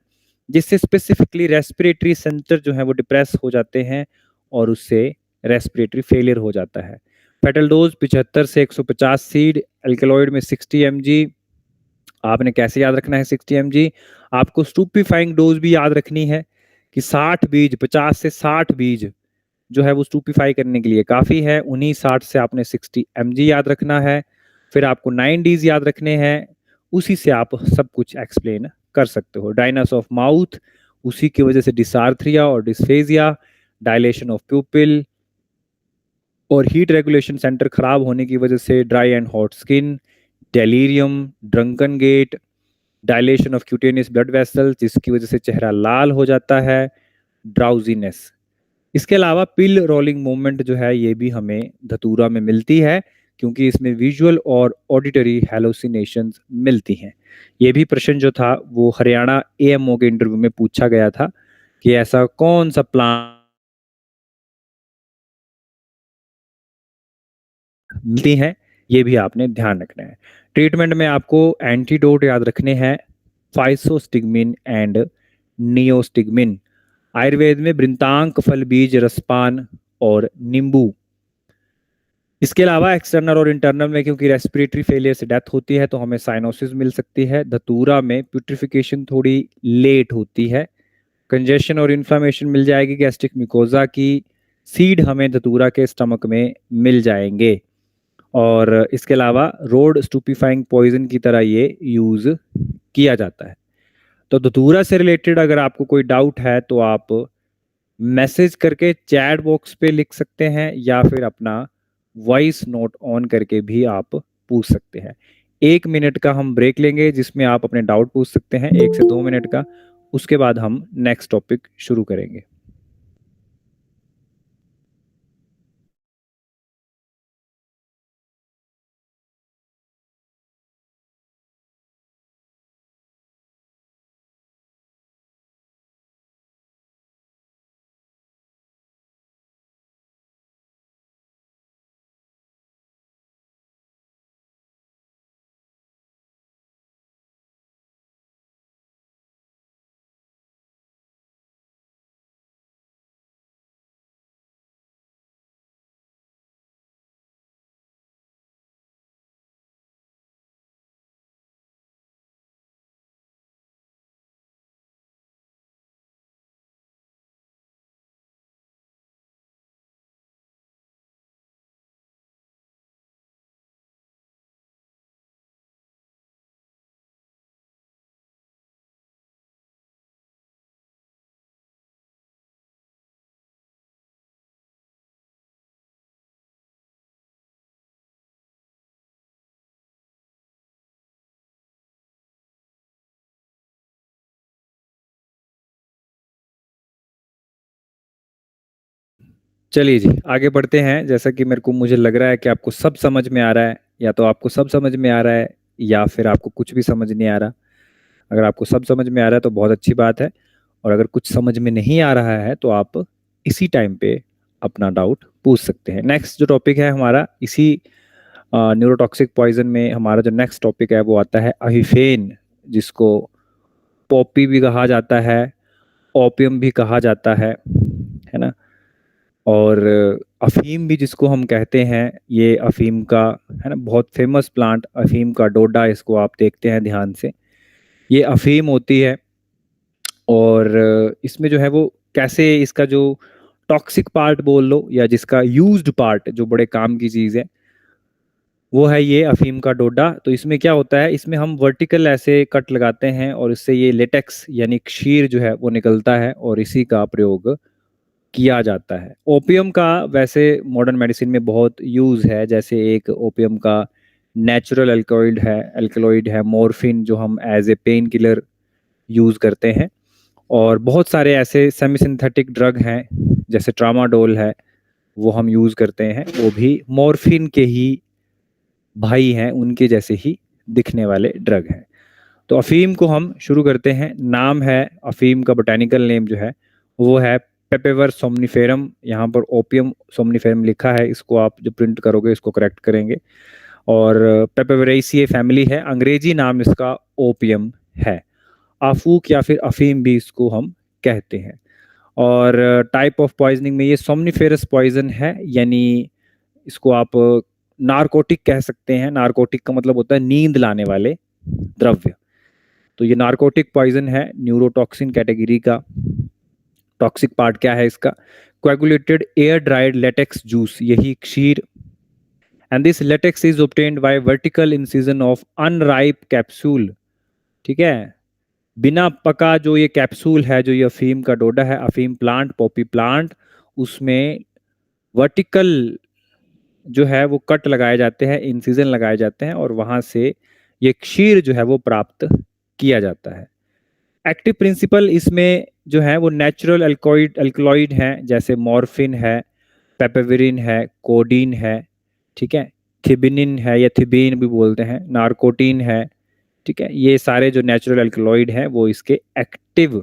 जिससे स्पेसिफिकली रेस्पिरेटरी सेंटर जो है वो डिप्रेस हो जाते हैं और उससे रेस्पिरेटरी फेलियर हो जाता है। फेटल डोज 75 से 150 सीड, अल्कलॉइड में 60 mg। आपने कैसे याद रखना है 60 mg? आपको स्टूपीफाइंग डोज भी याद रखनी है कि 60 बीज, 50 से 60 बीज जो है वो स्टूपीफाई करने के लिए काफ़ी है। उन्हीं 60 से आपने 60 mg याद रखना है। फिर आपको 9 डीज याद रखने हैं, उसी से आप सब कुछ एक्सप्लेन कर सकते हो। ड्राइनेस ऑफ माउथ, उसी की वजह से डिसार्थ्रिया और डिस्फेजिया, डायलेशन ऑफ प्यूपिल और हीट रेगुलेशन सेंटर खराब होने की वजह से dry and hot skin, delirium, drunken gait, dilation of cutaneous blood vessel जिसकी वजह से चेहरा लाल हो जाता है, ड्राउजीनेस। इसके अलावा पिल रोलिंग मूवमेंट जो है ये भी हमें धतूरा में मिलती है, क्योंकि इसमें विजुअल और ऑडिटरी हेलोसिनेशंस मिलती हैं। ये भी प्रश्न जो था वो हरियाणा एएमओ के इंटरव्यू में पूछा गया था कि ऐसा कौन सा प्लांट मिलती हैं, ये भी आपने ध्यान रखना है। ट्रीटमेंट में आपको एंटीडोट याद रखने हैं, फाइसोस्टिग्मिन एंड नियोस्टिग्मिन। आयुर्वेद में बृंतांक, फल बीज, रसपान और नींबू। इसके अलावा एक्सटर्नल और इंटरनल में क्योंकि रेस्पिरेटरी फेलियर से डेथ होती है तो हमें साइनोसिस मिल सकती है। धतूरा में प्यूट्रिफिकेशन थोड़ी लेट होती है। कंजेशन और इन्फ्लामेशन मिल जाएगी गैस्ट्रिक मिकोजा की। सीड हमें धतूरा के स्टमक में मिल जाएंगे। और इसके अलावा रोड स्टूपीफाइंग पॉइजन की तरह ये यूज किया जाता है। तो धतूरा से रिलेटेड अगर आपको कोई डाउट है तो आप मैसेज करके चैट बॉक्स पे लिख सकते हैं या फिर अपना वॉइस नोट ऑन करके भी आप पूछ सकते हैं। 1 मिनट का हम ब्रेक लेंगे जिसमें आप अपने डाउट पूछ सकते हैं, 1 से 2 मिनट का। उसके बाद हम नेक्स्ट टॉपिक शुरू करेंगे। चलिए जी, आगे बढ़ते हैं। जैसा कि मुझे लग रहा है कि आपको सब समझ में आ रहा है, या तो आपको सब समझ में आ रहा है या फिर आपको कुछ भी समझ नहीं आ रहा। अगर आपको सब समझ में आ रहा है तो बहुत अच्छी बात है, और अगर कुछ समझ में नहीं आ रहा है तो आप इसी टाइम पे अपना डाउट पूछ सकते हैं। नेक्स्ट जो टॉपिक है हमारा इसी न्यूरोटॉक्सिक पॉइजन में, हमारा जो नेक्स्ट टॉपिक है वो आता है अहिफेन, जिसको पॉपी भी कहा जाता है, ओपियम भी कहा जाता है ना। और अफीम भी जिसको हम कहते हैं, ये अफीम का है ना बहुत फेमस प्लांट, अफीम का डोडा, इसको आप देखते हैं ध्यान से, ये अफीम होती है। और इसमें जो है वो कैसे इसका जो टॉक्सिक पार्ट बोल लो या जिसका यूज्ड पार्ट जो बड़े काम की चीज़ है वो है ये अफीम का डोडा। तो इसमें क्या होता है, इसमें हम वर्टिकल ऐसे कट लगाते हैं और इससे ये लेटेक्स यानी क्षीर जो है वो निकलता है और इसी का प्रयोग किया जाता है। ओपियम का वैसे मॉडर्न मेडिसिन में बहुत यूज़ है, जैसे एक ओपियम का नेचुरल अल्कलॉइड है मॉर्फिन, जो हम as a painkiller use करते हैं। और बहुत सारे ऐसे सेमी सिंथेटिक ड्रग हैं जैसे ट्रामाडोल है, वो हम यूज़ करते हैं, वो भी मॉर्फिन के ही भाई हैं, उनके जैसे ही दिखने वाले ड्रग हैं। तो अफीम को हम शुरू करते हैं। नाम है अफीम का, बोटेनिकल नेम जो है वो है पेपेवर सोमनिफेरम। यहाँ पर ओपियम सोमनिफेरम लिखा है, इसको आप जो प्रिंट करोगे इसको करेक्ट करेंगे। और पेपेवरेसिए फैमिली है, अंग्रेजी नाम इसका ओपियम है। आफूक या फिर अफीम भी इसको हम कहते हैं। और टाइप ऑफ पॉइजनिंग में ये सोमनिफेरस पॉइजन है, यानी इसको आप नारकोटिक कह सकते हैं। नारकोटिक का मतलब होता है नींद लाने वाले द्रव्य। तो ये नारकोटिक पॉइजन है, न्यूरोटॉक्सिन कैटेगरी का। टॉक्सिक पार्ट क्या है इसका? Coagulated air dried latex juice, यही क्षीर। And this latex is obtained by vertical incision of unripe capsule. ठीक है, बिना पका जो ये कैप्सूल है, जो ये अफीम का डोडा है, अफीम प्लांट, पॉपी प्लांट, उसमें वर्टिकल जो है वो कट लगाए जाते हैं, इंसिजन लगाए जाते हैं, और वहां से ये क्षीर जो है वो प्राप्त किया जाता है। एक्टिव प्रिंसिपल इसमें जो है वो नेचुरल अल्कलॉइड हैं, जैसे मॉर्फिन है, पेपेविरिन है, कोडीन है, ठीक है, थिबिनिन है या थिबीन भी बोलते हैं, नारकोटीन है। ठीक है, ये सारे जो नेचुरल अल्कलॉइड हैं वो इसके एक्टिव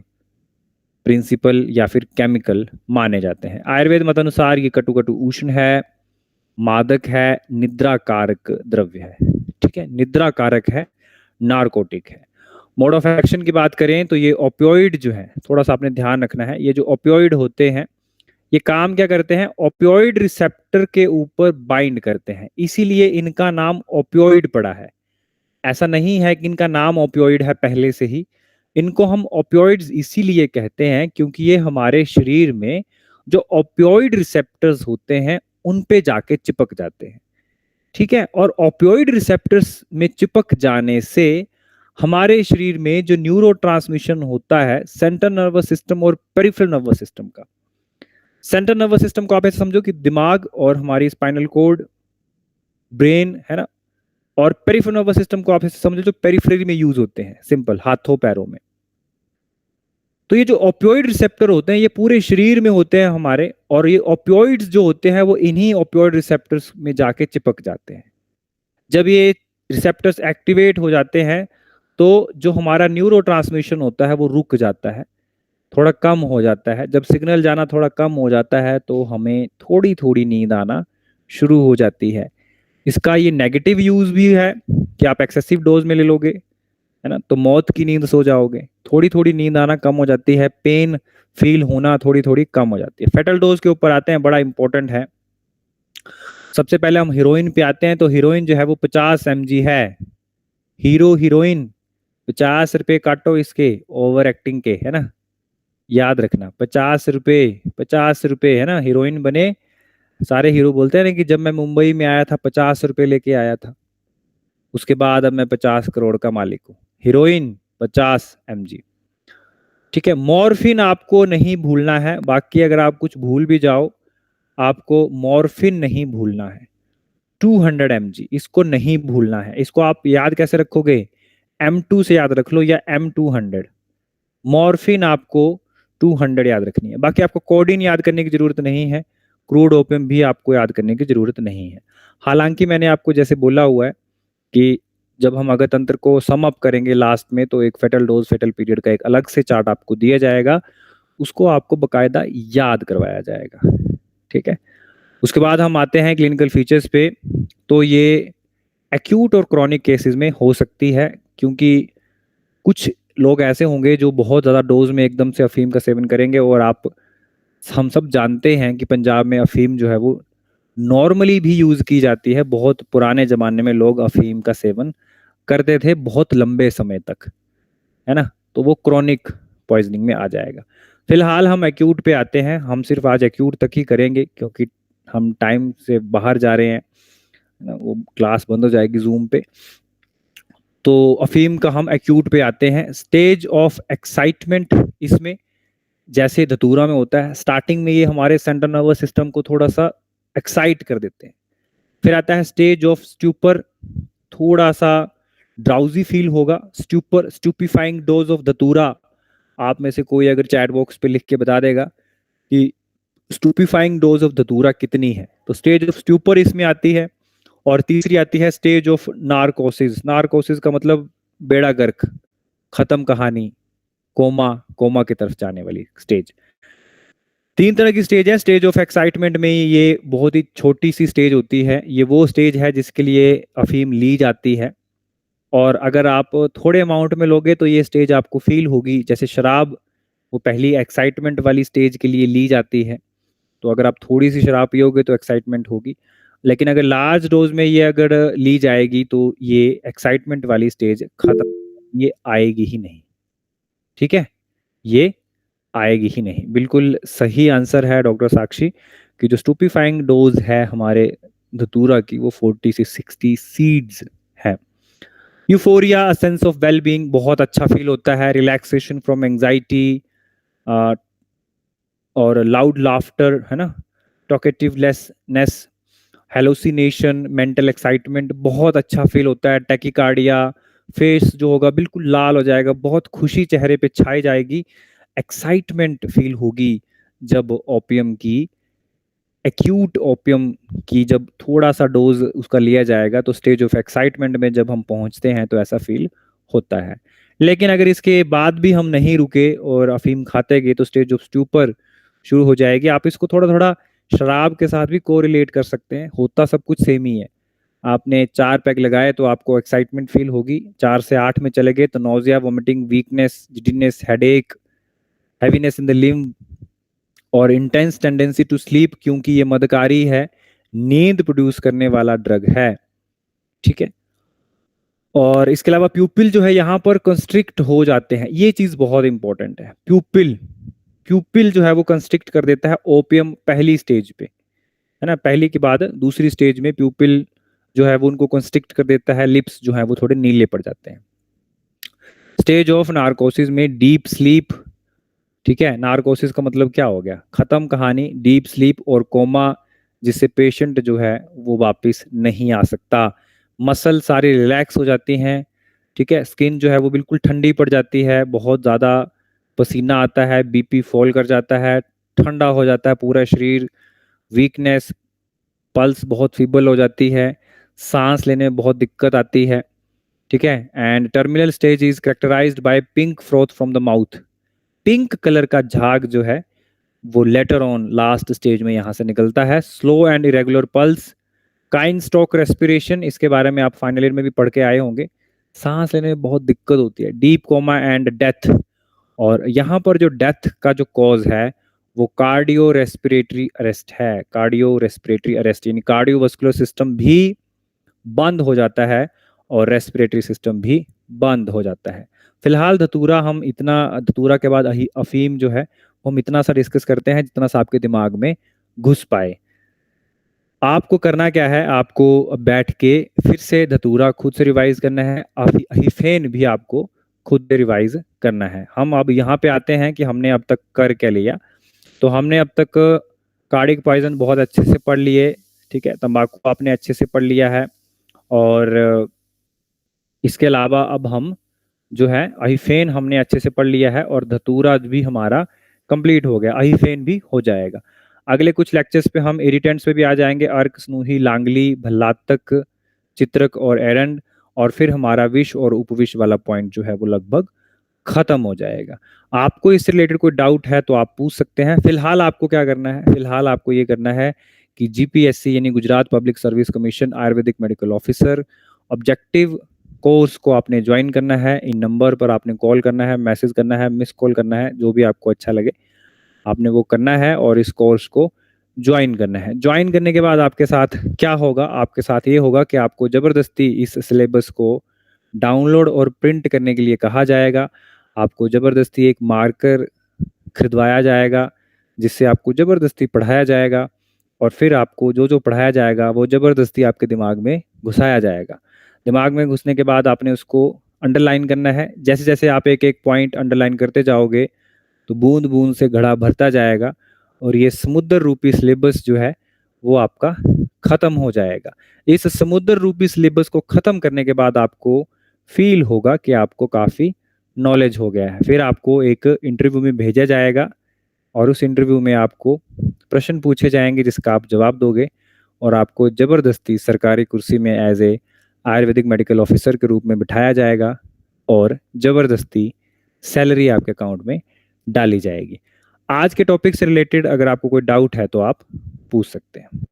प्रिंसिपल या फिर केमिकल माने जाते हैं। आयुर्वेद मत अनुसार ये कटु कटु उष्ण है, मादक है, निद्रा कारक द्रव्य है। ठीक है, निद्रा कारक है, नारकोटिक है। मोड ऑफ एक्शन की बात करें तो ये ओपियोइड जो है, थोड़ा सा आपने ध्यान रखना है, ये जो ओपियोइड होते हैं ये काम क्या करते हैं? ओपियोइड रिसेप्टर के ऊपर बाइंड करते हैं, इसीलिए इनका नाम ओपियोइड पड़ा है। ऐसा नहीं है कि इनका नाम ओपियोइड है पहले से ही। इनको हम ओपियोइड्स इसीलिए कहते हैं क्योंकि ये हमारे शरीर में जो ओपियोइड रिसेप्टर्स होते हैं उन पे जाके चिपक जाते हैं। ठीक है, और ओपियोइड रिसेप्टर्स में चिपक जाने से हमारे शरीर में जो न्यूरोट्रांसमिशन होता है सेंट्रल नर्वस सिस्टम और पेरिफेरल नर्वस सिस्टम का। सेंट्रल नर्वस सिस्टम को आप ऐसे समझो कि दिमाग और हमारी स्पाइनल कोड, ब्रेन है ना, और पेरिफेरल नर्वस सिस्टम को आप ऐसे समझो जो पेरिफेरी में यूज होते हैं, सिंपल हाथों पैरों में। तो ये जो ओपियोइड रिसेप्टर होते हैं ये पूरे शरीर में होते हैं हमारे, और ये ओपियोइड्स जो होते हैं वो इन्हीं ओपियोइड रिसेप्टर्स में जाके चिपक जाते हैं। जब ये रिसेप्टर्स एक्टिवेट हो जाते हैं तो जो हमारा न्यूरोट्रांसमिशन होता है वो रुक जाता है, थोड़ा कम हो जाता है। जब सिग्नल जाना थोड़ा कम हो जाता है तो हमें थोड़ी थोड़ी नींद आना शुरू हो जाती है। इसका ये नेगेटिव यूज भी है कि आप एक्सेसिव डोज में ले लोगे, है ना, तो मौत की नींद सो जाओगे। थोड़ी थोड़ी नींद आना कम हो जाती है, पेन फील होना थोड़ी थोड़ी कम हो जाती है। फेटल डोज के ऊपर आते हैं, बड़ा इंपॉर्टेंट है। सबसे पहले हम हीरोइन पे आते हैं, तो हीरोइन जो है वो 50 mg है। हीरो हीरोइन 50 रुपए काटो इसके ओवर एक्टिंग के, है ना, याद रखना 50 रुपए, 50 रुपए, है ना, हीरोइन बने। सारे हीरो बोलते हैं ना कि जब मैं मुंबई में आया था 50 रुपए लेके आया था, उसके बाद अब मैं 50 करोड़ का मालिक हूँ। Heroine 50 mg। ठीक है, मॉर्फिन आपको नहीं भूलना है, बाकी अगर आप कुछ भूल भी जाओ आपको मॉर्फिन नहीं भूलना है। 200 mg इसको नहीं भूलना है। इसको आप याद कैसे रखोगे? M2 से याद रख लो या M200। मॉर्फिन आपको 200 याद रखनी है, बाकी आपको कोडीन याद करने की जरूरत नहीं है, क्रूड ओपियम भी आपको याद करने की जरूरत नहीं है। हालांकि मैंने आपको जैसे बोला हुआ है कि जब हम अगर तंत्र को सम अप करेंगे लास्ट में तो एक फेटल डोज फेटल पीरियड का एक अलग से चार्ट आपको दिया जाएगा, उसको आपको बकायदा याद करवाया जाएगा। ठीक है, उसके बाद हम आते हैं क्लिनिकल फीचर्स पे। तो ये एक्यूट और क्रॉनिक केसेस में हो सकती है, क्योंकि कुछ लोग ऐसे होंगे जो बहुत ज़्यादा डोज में एकदम से अफीम का सेवन करेंगे, और हम सब जानते हैं कि पंजाब में अफीम जो है वो नॉर्मली भी यूज़ की जाती है। बहुत पुराने ज़माने में लोग अफीम का सेवन करते थे बहुत लंबे समय तक, है ना, तो वो क्रॉनिक पॉइजनिंग में आ जाएगा। फिलहाल हम एक्यूट पे आते हैं, हम सिर्फ आज एक्यूट तक ही करेंगे क्योंकि हम टाइम से बाहर जा रहे हैं, है ना, वो क्लास बंद हो जाएगी जूम पे। तो अफीम का हम एक्यूट पे आते हैं। स्टेज ऑफ एक्साइटमेंट इसमें जैसे धतूरा में होता है, स्टार्टिंग में ये हमारे सेंट्रल नर्वस सिस्टम को थोड़ा सा एक्साइट कर देते हैं। फिर आता है स्टेज ऑफ स्ट्यूपर, थोड़ा सा ड्राउजी फील होगा। स्ट्यूपर, स्टूपिफाइंग डोज ऑफ धतूरा, आप में से कोई अगर चैट बॉक्स पे लिख के बता देगा कि स्टूपिफाइंग डोज ऑफ धतूरा कितनी है, तो स्टेज ऑफ स्ट्यूपर इसमें आती है। और तीसरी आती है स्टेज ऑफ नारकोसिस। नारकोसिस का मतलब बेड़ा गर्क, खत्म कहानी, कोमा, कोमा की तरफ जाने वाली स्टेज। तीन तरह की स्टेज है। स्टेज ऑफ एक्साइटमेंट में ये बहुत ही छोटी सी स्टेज होती है, ये वो स्टेज है जिसके लिए अफीम ली जाती है, और अगर आप थोड़े अमाउंट में लोगे तो ये स्टेज आपको फील होगी। जैसे शराब वो पहली एक्साइटमेंट वाली स्टेज के लिए ली जाती है, तो अगर आप थोड़ी सी शराब पियोगे तो एक्साइटमेंट होगी, लेकिन अगर लार्ज डोज में ये अगर ली जाएगी तो ये एक्साइटमेंट वाली स्टेज खत्म, ये आएगी ही नहीं। ठीक है, ये आएगी ही नहीं। बिल्कुल सही आंसर है डॉक्टर साक्षी कि जो स्टूपिफाइंग डोज है हमारे धतूरा की वो 40 से 60 सीड्स है। Euphoria, sense of well being, बहुत अच्छा फील होता है, रिलैक्सेशन फ्रॉम एंजाइटी और लाउड लाफ्टर, है ना, टॉकेटिवलेसनेस, हेलोसिनेशन, मेंटल एक्साइटमेंट, बहुत अच्छा फील होता है। टैकिकार्डिया, फेस जो होगा बिल्कुल लाल हो जाएगा, बहुत खुशी चेहरे पे छाई जाएगी, एक्साइटमेंट फील होगी जब ओपियम की, एक्यूट ओपियम की जब थोड़ा सा डोज उसका लिया जाएगा तो स्टेज ऑफ एक्साइटमेंट में जब हम पहुंचते हैं तो ऐसा फील होता है। लेकिन अगर इसके बाद भी हम नहीं रुके और अफीम खाते गए तो स्टेज ऑफ स्टूपर शुरू हो जाएगी। आप इसको थोड़ा थोड़ा शराब के साथ भी कोरिलेट कर सकते हैं, होता सब कुछ सेम ही है। आपने 4 पैक लगाए तो आपको एक्साइटमेंट फील होगी, 4 से 8 में चले गए तो nausea, vomiting, weakness, giddiness, headache, heaviness in the limb और इंटेंस टेंडेंसी टू स्लीप, क्योंकि ये मदकारी है, नींद प्रोड्यूस करने वाला ड्रग है। ठीक है, और इसके अलावा प्यूपिल जो है यहाँ पर कंस्ट्रिक्ट हो जाते हैं, ये चीज बहुत इंपॉर्टेंट है। प्यूपिल प्यूपिल जो है वो कंस्ट्रिक्ट कर देता है ओपियम पहली स्टेज पे, है ना, पहली के बाद दूसरी स्टेज में प्यूपिल जो है वो उनको कंस्ट्रिक्ट कर देता है, लिप्स जो है वो थोड़े नीले पड़ जाते हैं। स्टेज ऑफ नार्कोसिस में डीप स्लीप, ठीक है, नार्कोसिस का मतलब क्या हो गया, खत्म कहानी, डीप स्लीप और कोमा, जिससे पेशेंट जो है वो वापस नहीं आ सकता। मसल सारी रिलैक्स हो जाती हैं, ठीक है, स्किन जो है वो बिल्कुल ठंडी पड़ जाती है, बहुत ज़्यादा पसीना आता है, बीपी फॉल कर जाता है, ठंडा हो जाता है पूरा शरीर, वीकनेस, पल्स बहुत फीबल हो जाती है, सांस लेने में बहुत दिक्कत आती है। ठीक है, and terminal stage is characterised by pink froth from the mouth, pink colour का झाग जो है वो लेटर ऑन लास्ट स्टेज में यहाँ से निकलता है। Slow and irregular pulse, Cheyne Stokes respiration, इसके बारे में आप फाइनल ईयर में भी पढ़ के आए होंगे, सांस लेने में बहुत दिक्कत होती है। डीप कोमा एंड डेथ, और यहाँ पर जो डेथ का जो कॉज है वो कार्डियो रेस्पिरेटरी अरेस्ट है, कार्डियो रेस्पिरेटरी अरेस्ट, यानी कार्डियोवास्कुलर सिस्टम भी बंद हो जाता है और रेस्पिरेटरी सिस्टम भी बंद हो जाता है। फिलहाल धतूरा, हम इतना धतूरा के बाद अफीम जो है हम इतना सा डिस्कस करते हैं जितना सा आपके दिमाग में घुस पाए। आपको करना क्या है, आपको बैठ के फिर से धतूरा खुद से रिवाइज करना है, अहिफेन भी आपको खुद से रिवाइज करना है। हम अब यहाँ पे आते हैं कि हमने अब तक कर क्या लिया। तो हमने अब तक कार्डिक पॉइजन बहुत अच्छे से पढ़ लिए, ठीक है, तंबाकू आपने अच्छे से पढ़ लिया है, और इसके अलावा अब हम जो है अहिफेन हमने अच्छे से पढ़ लिया है, और धतूरा भी हमारा कंप्लीट हो गया, अहिफेन भी हो जाएगा। अगले कुछ लेक्चर्स पे हम इरिटेंट्स पे भी आ जाएंगे, अर्क, स्नूही, लांगली, भल्लातक, चित्रक और एरंड, और फिर हमारा विष और उपविष वाला पॉइंट जो है वो लगभग खत्म हो जाएगा। आपको इससे रिलेटेड कोई डाउट है तो आप पूछ सकते हैं। फिलहाल आपको क्या करना है, फिलहाल आपको ये करना है कि जीपीएससी यानी Gujarat public service commission Ayurvedic medical officer objective course को आपने ज्वाइन करना है। इन नंबर पर आपने कॉल करना है, मैसेज करना है, मिस कॉल करना है, जो भी आपको अच्छा लगे आपने वो करना है, और इस कोर्स को ज्वाइन करना है। ज्वाइन करने के बाद आपके साथ क्या होगा, आपके साथ ये होगा कि आपको ज़बरदस्ती इस सिलेबस को डाउनलोड और प्रिंट करने के लिए कहा जाएगा। आपको ज़बरदस्ती एक मार्कर खरीदवाया जाएगा जिससे आपको ज़बरदस्ती पढ़ाया जाएगा, और फिर आपको जो जो पढ़ाया जाएगा वो ज़बरदस्ती आपके दिमाग में घुसाया जाएगा। दिमाग में घुसने के बाद आपने उसको अंडरलाइन करना है। जैसे जैसे आप एक एक पॉइंट अंडरलाइन करते जाओगे तो बूंद बूंद से घड़ा भरता जाएगा, और ये समुद्र रूपी सिलेबस जो है वो आपका खत्म हो जाएगा। इस समुद्र रूपी सिलेबस को खत्म करने के बाद आपको फील होगा कि आपको काफ़ी नॉलेज हो गया है। फिर आपको एक इंटरव्यू में भेजा जाएगा, और उस इंटरव्यू में आपको प्रश्न पूछे जाएंगे जिसका आप जवाब दोगे, और आपको ज़बरदस्ती सरकारी कुर्सी में as a Ayurvedic medical officer के रूप में बिठाया जाएगा, और ज़बरदस्ती सैलरी आपके अकाउंट में डाली जाएगी। आज के टॉपिक से रिलेटेड अगर आपको कोई डाउट है तो आप पूछ सकते हैं।